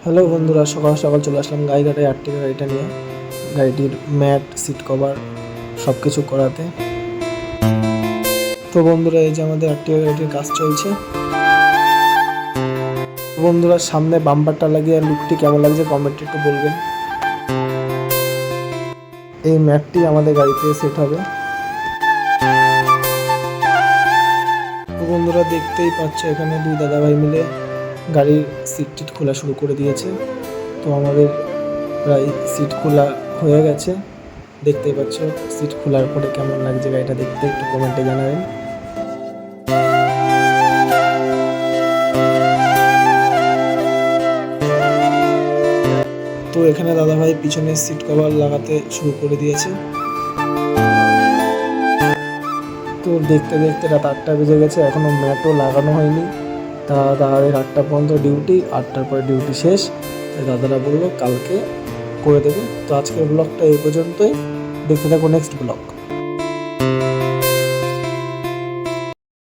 Hello বন্ধুরা, সকাল সকাল চলে আসলাম গাইঘাটায় আর্টিকা গাড়িটা নিয়ে। গাড়িটির ম্যাট, সিট কভার সব কিছু করাতে। তো বন্ধুরা, এই যে আমাদের আর্টিকা গাড়িটির কাজ চলছে। বন্ধুরা, সামনে বাম্পারটা লাগিয়ে লুকটি কেমন লাগছে কমেন্টে একটু বলবেন। এই ম্যাটটি আমাদের গাড়িতে সেট হবে। তো বন্ধুরা, দেখতেই পাচ্ছ এখানে দুই দাদাভাই মিলে গাড়ির সিট খোলা শুরু করে দিয়েছে। তো আমাদের প্রায় সিট খোলা হয়ে গেছে। দেখতেই পাচ্ছ সিট খোলার পরে কেমন লাগছে গাড়িটা দেখতে, একটু কমেন্টে জানাবেন। তো এখানে দাদাভাই পিছনে সিট কভার লাগাতে শুরু করে দিয়েছে। তো দেখতে দেখতে রাত 8টা বেজে গেছে, এখনো ম্যাটও লাগানো হয়নি। দাদাদের 8টা পর্যন্ত ডিউটি, 8টার পরে ডিউটি শেষ। তাই দাদারা বললো কালকে করে দেবে। তো আজকের ব্লগটা এই পর্যন্তই, দেখতে থাকো নেক্সট ব্লগ।